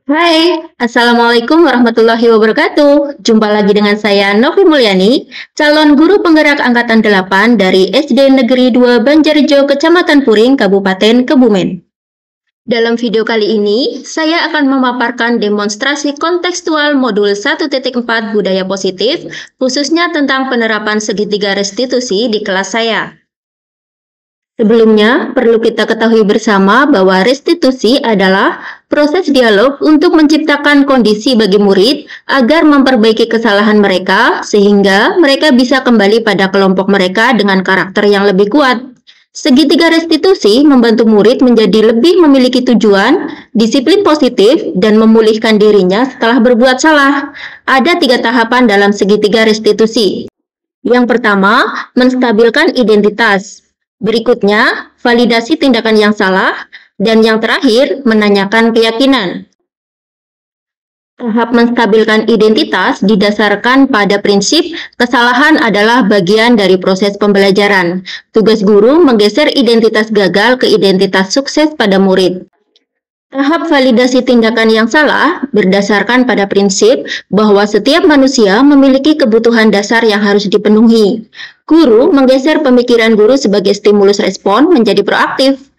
Hai, Assalamualaikum warahmatullahi wabarakatuh. Jumpa lagi dengan saya Novi Mulyani, calon guru penggerak Angkatan 8 dari SD Negeri 2 Banjarjo, Kecamatan Puring, Kabupaten Kebumen. Dalam video kali ini, saya akan memaparkan demonstrasi kontekstual modul 1.4 Budaya Positif, khususnya tentang penerapan segitiga restitusi di kelas saya. Sebelumnya, perlu kita ketahui bersama bahwa restitusi adalah proses dialog untuk menciptakan kondisi bagi murid agar memperbaiki kesalahan mereka sehingga mereka bisa kembali pada kelompok mereka dengan karakter yang lebih kuat. Segitiga restitusi membantu murid menjadi lebih memiliki tujuan, disiplin positif, dan memulihkan dirinya setelah berbuat salah. Ada 3 tahapan dalam segitiga restitusi. Yang pertama, menstabilkan identitas. Berikutnya, validasi tindakan yang salah, dan yang terakhir, menanyakan keyakinan. Tahap menstabilkan identitas didasarkan pada prinsip kesalahan adalah bagian dari proses pembelajaran. Tugas guru menggeser identitas gagal ke identitas sukses pada murid. Tahap validasi tindakan yang salah berdasarkan pada prinsip bahwa setiap manusia memiliki kebutuhan dasar yang harus dipenuhi. Guru menggeser pemikiran guru sebagai stimulus respon menjadi proaktif.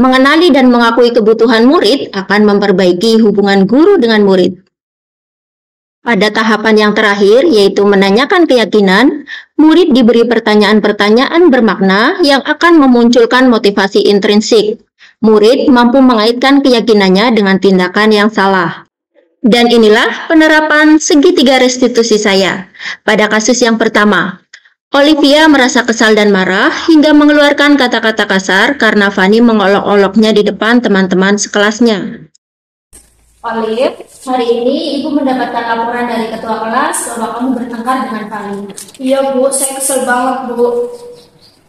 Mengenali dan mengakui kebutuhan murid akan memperbaiki hubungan guru dengan murid. Pada tahapan yang terakhir, yaitu menanyakan keyakinan, murid diberi pertanyaan-pertanyaan bermakna yang akan memunculkan motivasi intrinsik. Murid mampu mengaitkan keyakinannya dengan tindakan yang salah. Dan inilah penerapan segitiga restitusi saya. Pada kasus yang pertama, Olivia merasa kesal dan marah hingga mengeluarkan kata-kata kasar karena Fanny mengolok-oloknya di depan teman-teman sekelasnya. Olive, hari ini Ibu mendapatkan laporan dari ketua kelas bahwa kamu bertengkar dengan Fanny. Iya Bu, saya kesel banget Bu.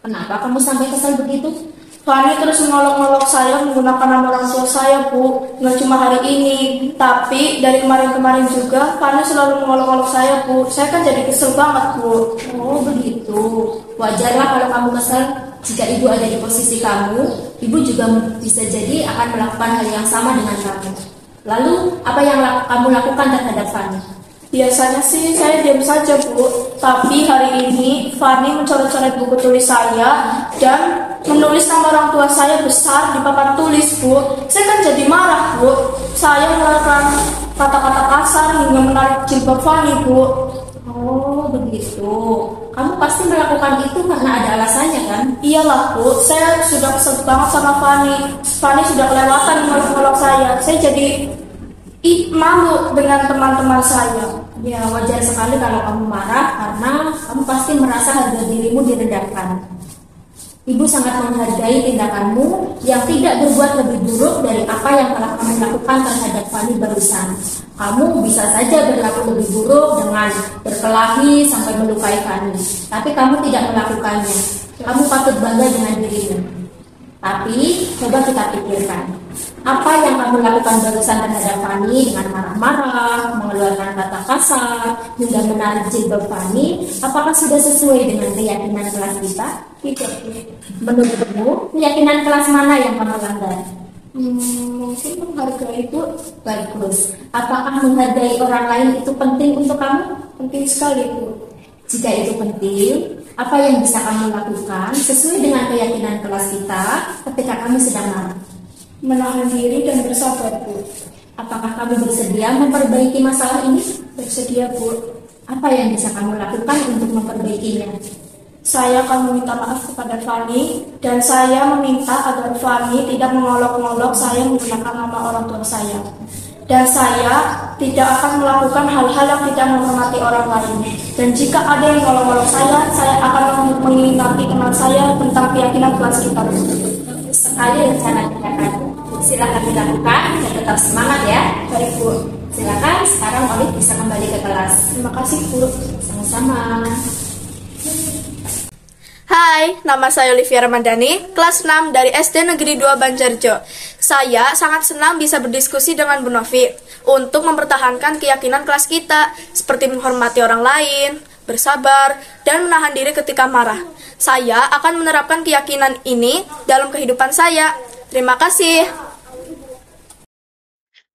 Kenapa kamu sampai kesal begitu? Fanny terus mengolok-olok saya menggunakan nama orang tua saya Bu. Nggak cuma hari ini, tapi dari kemarin-kemarin juga Fanny selalu mengolok-olok saya Bu. Saya kan jadi kesel banget Bu. Oh begitu, wajarlah kalau kamu kesal. Jika Ibu ada di posisi kamu, Ibu juga bisa jadi akan melakukan hal yang sama dengan kamu. Lalu, apa yang kamu lakukan terhadap Fanny? Biasanya sih saya diam saja Bu, tapi hari ini Fanny mencoret-coret buku tulis saya dan menulis nama orang tua saya besar di papan tulis Bu. Saya kan jadi marah Bu. Saya mengeluarkan kata-kata kasar hingga menarik jilbab Fanny Bu. Oh begitu, kamu pasti melakukan itu karena ada alasannya kan? Iyalah Bu, saya sudah kesel banget sama Fanny. Fanny sudah kelewatan mengolok-olok saya. Saya jadi malu dengan teman-teman saya. Ya wajar sekali kalau kamu marah karena kamu pasti merasa harga dirimu direndahkan. Ibu sangat menghargai tindakanmu yang tidak berbuat lebih buruk dari apa yang telah kamu lakukan terhadap Fanny barusan. Kamu bisa saja berlaku lebih buruk dengan berkelahi sampai melukai Fanny, tapi kamu tidak melakukannya. Kamu patut bangga dengan dirimu. Tapi coba kita pikirkan, apa yang kamu lakukan barusan terhadap Fanny dengan marah-marah, mengeluarkan kata kasar, hingga menarik jilbab Fanny, apakah sudah sesuai dengan keyakinan kelas kita? Tidak Bu. Menurutmu, keyakinan kelas mana yang kamu langgar? Mungkin menghargai Bu. Bagus. Apakah menghargai orang lain itu penting untuk kamu? Penting sekali Bu. Jika itu penting, apa yang bisa kamu lakukan sesuai dengan keyakinan kelas kita ketika kamu sedang marah? Menahan diri dan bersabar Bu. Apakah kamu bersedia memperbaiki masalah ini? Bersedia Bu. Apa yang bisa kamu lakukan untuk memperbaikinya? Saya akan meminta maaf kepada Fanny dan saya meminta agar Fanny tidak mengolok-olok saya menggunakan nama orang tua saya. Dan saya tidak akan melakukan hal-hal yang tidak menghormati orang lain. Dan jika ada yang mengolok-olok saya akan mengingati teman saya tentang keyakinan kelas kita. Sekali rencana tindakan, silakan dilakukan dan tetap semangat ya. Baik Bu. Silakan sekarang Olive bisa kembali ke kelas. Terima kasih Bu. Sama-sama. Hai, nama saya Olivia Ramadhani, kelas 6 dari SD Negeri 2 Banjarjo. Saya sangat senang bisa berdiskusi dengan Bu Novi untuk mempertahankan keyakinan kelas kita, seperti menghormati orang lain, bersabar, dan menahan diri ketika marah. Saya akan menerapkan keyakinan ini dalam kehidupan saya. Terima kasih.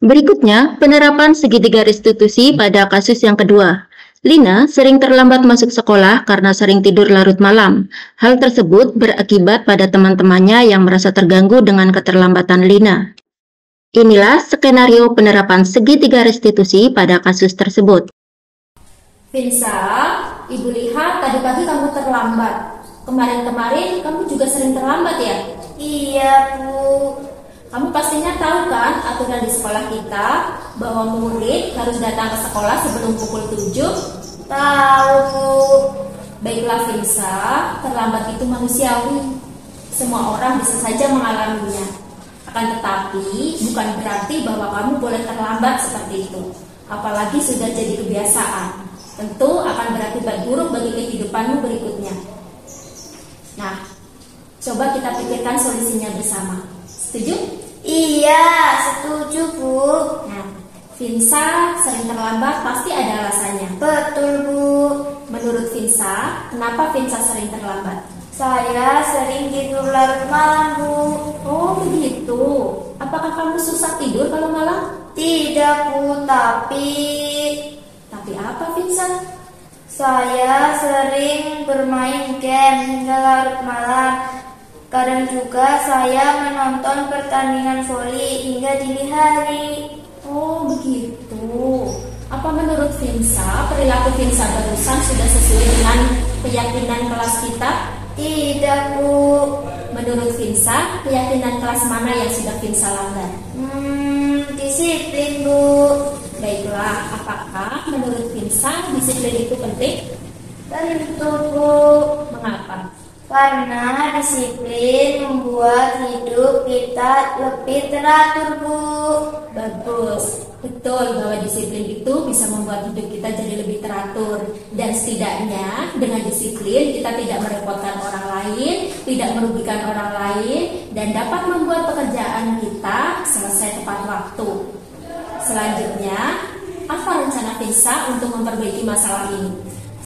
Berikutnya, penerapan segitiga restitusi pada kasus yang kedua. Lina sering terlambat masuk sekolah karena sering tidur larut malam. Hal tersebut berakibat pada teman-temannya yang merasa terganggu dengan keterlambatan Lina. Inilah skenario penerapan segitiga restitusi pada kasus tersebut. Vinsa, Ibu lihat tadi pagi kamu terlambat. Kemarin-kemarin kamu juga sering terlambat ya? Iya, Bu. Kamu pastinya tahu kan aturan di sekolah kita bahwa murid harus datang ke sekolah sebelum pukul 7? Tahu, Bu. Baiklah Vinsa, terlambat itu manusiawi. Semua orang bisa saja mengalaminya. Akan tetapi bukan berarti bahwa kamu boleh terlambat seperti itu. Apalagi sudah jadi kebiasaan. Tentu akan berakibat buruk bagi kehidupanmu berikutnya. Nah, coba kita pikirkan solusinya bersama. Setuju? Iya, setuju, Bu. Nah, Vinsa sering terlambat pasti ada alasannya. Betul, Bu. Menurut Vinsa, kenapa Vinsa sering terlambat? Saya sering tidur larut malam, Bu. Oh, begitu. Apakah kamu susah tidur kalau malam? Tidak, Bu, tapi Apa, Vinsa? saya sering bermain game hingga larut malam. Kadang juga saya menonton pertandingan voli hingga dini hari. Oh, begitu. Apa menurut Vinsa, perilaku Vinsa barusan sudah sesuai dengan keyakinan kelas kita? Tidak, Bu. Menurut Vinsa, keyakinan kelas mana yang sudah Vinsa langgar? Disiplin, Bu. Baiklah, apakah menurut Vinsa disiplin itu penting? Tentu, Bu. Mengapa? Karena disiplin membuat hidup kita lebih teratur, Bu. Bagus. Betul bahwa disiplin itu bisa membuat hidup kita jadi lebih teratur. Dan setidaknya dengan disiplin kita tidak merepotkan orang lain, tidak merugikan orang lain, dan dapat membuat pekerjaan kita selesai tepat waktu. Selanjutnya, apa rencana Vinsa untuk memperbaiki masalah ini?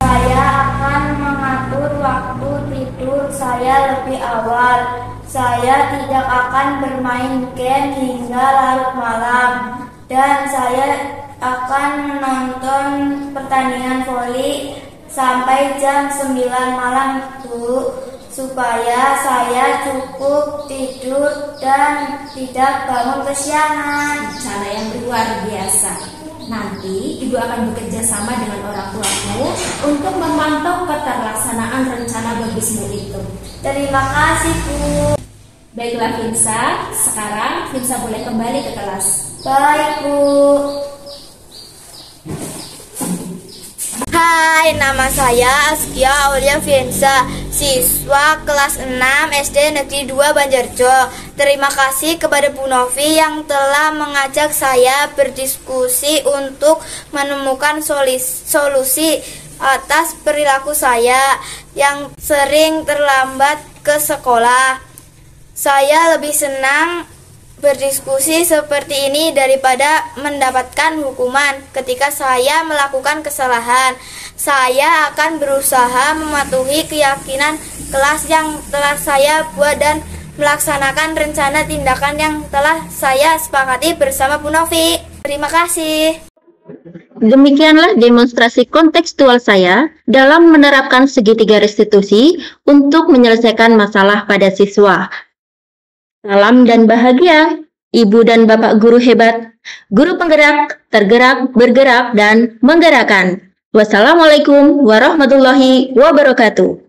Saya akan mengatur waktu tidur saya lebih awal. Saya tidak akan bermain game hingga larut malam. Dan saya akan menonton pertandingan voli sampai jam 9 malam, Bu, supaya saya cukup tidur dan tidak bangun kesiangan. Rencana yang luar biasa. Nanti Ibu akan bekerja sama dengan orang tuamu untuk memantau keterlaksanaan rencana bagusmu itu. Terima kasih, Bu. Baiklah Vinsa, sekarang Vinsa boleh kembali ke kelas. Baik, Bu. Hai, nama saya Askia Aulia Vinsa, siswa kelas 6 SD Negeri 2 Banjarjo. Terima kasih kepada Bu Novi yang telah mengajak saya berdiskusi untuk menemukan solusi atas perilaku saya yang sering terlambat ke sekolah. Saya lebih senang berdiskusi seperti ini daripada mendapatkan hukuman ketika saya melakukan kesalahan. Saya akan berusaha mematuhi keyakinan kelas yang telah saya buat dan melaksanakan rencana tindakan yang telah saya sepakati bersama Bu Novi. Terima kasih. Demikianlah demonstrasi kontekstual saya dalam menerapkan segitiga restitusi untuk menyelesaikan masalah pada siswa. Salam dan bahagia, Ibu dan Bapak guru hebat, guru penggerak, tergerak, bergerak, dan menggerakkan. Wassalamualaikum warahmatullahi wabarakatuh.